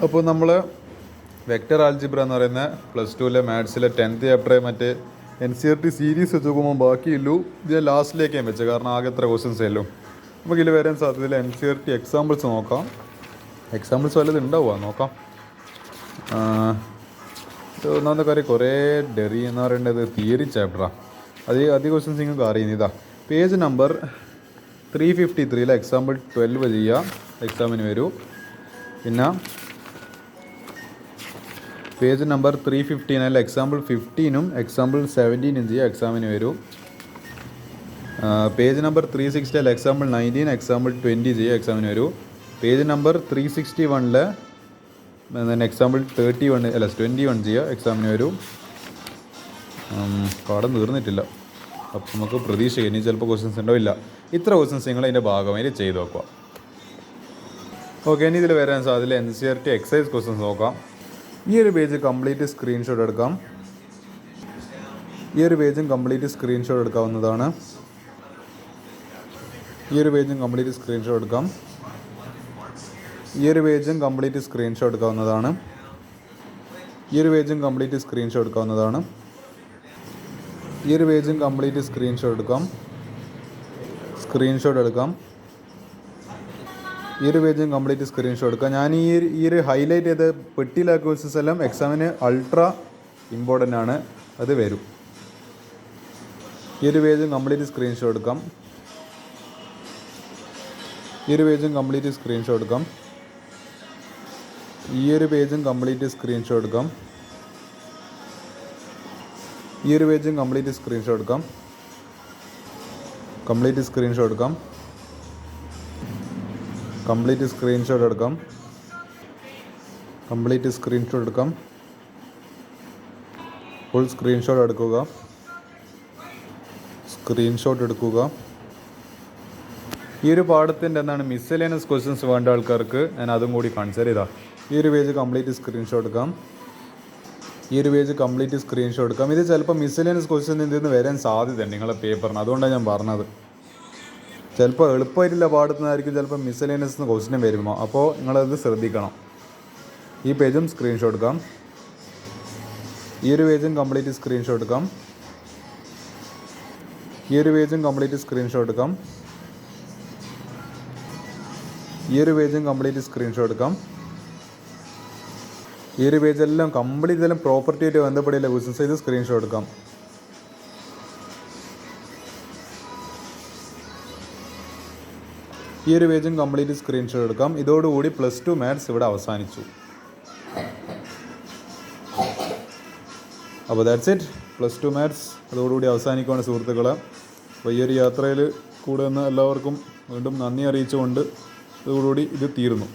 അപ്പോൾ നമ്മൾ vector algebra എന്ന് പറയുന്ന +2 മാത്സിലെ 10th ചാപ്റ്റർ മറ്റേ NCERT സീരീസ് വെച്ച് നോക്കുമ്പോൾ ബാക്കിയുള്ളൂ. ഇത് ഞാൻ ലാസ്റ്റിലേക്ക് ഞാൻ വെച്ചത്, കാരണം ആകെ എത്ര ക്വസ്റ്റ്യൻസേ ഉള്ളൂ. നമുക്ക് ഇതിൽ വരാൻ സാധ്യതയില്ല. NCERT എക്സാമ്പിൾസ് നോക്കാം. എക്സാമ്പിൾസ് വല്ലതും ഉണ്ടാവുക നോക്കാം. ഒന്നാമത്തെ കാര്യം കുറേ ഡെറി എന്ന് പറയേണ്ടത് തിയറി ചാപ്റ്ററാണ്. അധികം ക്വസ്റ്റ്യൻസ് നിങ്ങൾക്ക് അറിയുന്നത് ഇതാ. പേജ് നമ്പർ 353 എക്സാമ്പിൾ 12 ചെയ്യുക, എക്സാമിന് വരൂ. പിന്നെ പേജ് നമ്പർ 359 എക്സാമ്പിൾ 15 എക്സാമ്പിൾ 17 ചെയ്യുക, എക്സാമിന് വരൂ. പേജ് നമ്പർ 360 എക്സാമ്പിൾ 19 എക്സാമ്പിൾ 20 ചെയ്യുക, എക്സാമിന് വരൂ. പേജ് നമ്പർ 361 എക്സാമ്പിൾ 21 ചെയ്യുക, എക്സാമിന് വരൂ. പാഠം തീർന്നിട്ടില്ല, അപ്പോൾ നമുക്ക് പ്രതീക്ഷിക്കാം ഇനി ചിലപ്പോൾ ക്വസ്റ്റ്യൻസ് ഉണ്ടാവില്ല. ഇത്ര ക്വസ്റ്റ്യൻസ് നിങ്ങൾ അതിൻ്റെ ഭാഗമായി ചെയ്ത് നോക്കുക. ഓക്കെ, ഇനി ഇതിൽ വരാൻ സാധ്യത NCERT എക്സസൈസ് ക്വസ്റ്റ്യൻസ് നോക്കാം. ഈ ഒരു പേജ് കംപ്ലീറ്റ് സ്ക്രീൻഷോട്ട് എടുക്കാം. ഈ ഒരു പേജും കംപ്ലീറ്റ് സ്ക്രീൻഷോട്ട് എടുക്കാവുന്നതാണ്. ഈ ഒരു പേജും കംപ്ലീറ്റ് സ്ക്രീൻഷോട്ട് എടുക്കാം. ഈ ഒരു പേജും കംപ്ലീറ്റ് സ്ക്രീൻഷോട്ട് എടുക്കാവുന്നതാണ്. ഈ ഒരു പേജും കംപ്ലീറ്റ് സ്ക്രീൻഷോട്ട് എടുക്കാവുന്നതാണ്. ഈ ഒരു പേജും കംപ്ലീറ്റ് സ്ക്രീൻഷോട്ട് എടുക്കാം. സ്ക്രീൻഷോട്ട് എടുക്കാം. ഈ ഒരു പേജും കംപ്ലീറ്റ് സ്ക്രീൻഷോട്ട് എടുക്കാം. ഞാൻ ഈ ഒരു ഹൈലൈറ്റ് ചെയ്ത് പെട്ടിയിലാക്കിയ ക്വസ്റ്റ്യൻസ് എല്ലാം എക്സാമിന് അൾട്രാ ഇമ്പോർട്ടൻ്റ് ആണ്, അത് വരും. ഈ ഒരു പേജും കംപ്ലീറ്റ് സ്ക്രീൻഷോട്ട് എടുക്കാം. ഈ ഒരു പേജും കംപ്ലീറ്റ് സ്ക്രീൻഷോട്ട് എടുക്കാം. ഈ ഒരു പേജും കംപ്ലീറ്റ് സ്ക്രീൻഷോട്ട് എടുക്കാം. ഈ ഒരു പേജും കംപ്ലീറ്റ് സ്ക്രീൻഷോട്ട് എടുക്കാം. കംപ്ലീറ്റ് സ്ക്രീൻഷോട്ട് എടുക്കാം. കംപ്ലീറ്റ് സ്ക്രീൻഷോട്ട് എടുക്കാം. കംപ്ലീറ്റ് സ്ക്രീൻഷോട്ട് എടുക്കാം. ഫുൾ സ്ക്രീൻഷോട്ട് എടുക്കുക. സ്ക്രീൻഷോട്ട് എടുക്കുക. ഈ ഒരു പാഠത്തിൻ്റെ എന്താണ് മിസ്സലേനിയസ് ക്വസ്റ്റ്യൻസ് വേണ്ട ആൾക്കാർക്ക് ഞാൻ അതും കൂടി കൺസിഡർ ചെയ്താൽ ഈ ഒരു പേജ് കംപ്ലീറ്റ് സ്ക്രീൻഷോട്ട് എടുക്കാം. ഈ ഒരു പേജ് കംപ്ലീറ്റ് സ്ക്രീൻഷോട്ട് എടുക്കാം. ഇത് ചിലപ്പോൾ മിസ്സലേനിയസ് ക്വസ്റ്റ്യൻ നിന്ന് വരാൻ സാധ്യതയുണ്ട് നിങ്ങളെ പേപ്പറിന്, അതുകൊണ്ടാണ് ഞാൻ പറഞ്ഞത്. ചിലപ്പോൾ എളുപ്പമായിട്ടുള്ള പാടത്തുനിന്നായിരിക്കും ചിലപ്പോൾ മിസ്സലേനിയസ് ക്വസ്റ്റ്യൻ വരുമ്പോൾ, അപ്പോൾ നിങ്ങളത് ശ്രദ്ധിക്കണം. ഈ പേജും സ്ക്രീൻഷോട്ട് എടുക്കാം. ഈ ഒരു പേജും കംപ്ലീറ്റ് സ്ക്രീൻഷോട്ട് എടുക്കാം. ഈ ഒരു പേജും കംപ്ലീറ്റ് സ്ക്രീൻഷോട്ട് എടുക്കാം. ഈ ഒരു പേജും കംപ്ലീറ്റ് സ്ക്രീൻഷോട്ട് എടുക്കാം. ഈ ഒരു പേജെല്ലാം കംപ്ലീറ്റ് ഇതെല്ലാം പ്രോപ്പർട്ടി ആയിട്ട് ബന്ധപ്പെടില്ല ക്വസ്റ്റ്യൻസ്, ഇത് സ്ക്രീൻഷോട്ട് എടുക്കാം. ഈ ഒരു പേജും കംപ്ലീറ്റ് സ്ക്രീൻഷോട്ട് എടുക്കാം. ഇതോടുകൂടി +2 മാത്സ് ഇവിടെ അവസാനിച്ചു. അപ്പോൾ ദാറ്റ്സ് ഇറ്റ്, +2 മാത്സ് അതോടുകൂടി അവസാനിക്കുകയാണ് സുഹൃത്തുക്കളെ. അപ്പോൾ ഈ ഒരു യാത്രയിൽ കൂടെ നിന്ന് എല്ലാവർക്കും വീണ്ടും നന്ദി അറിയിച്ചുകൊണ്ട് ഇതോടുകൂടി ഇത് തീർന്നു.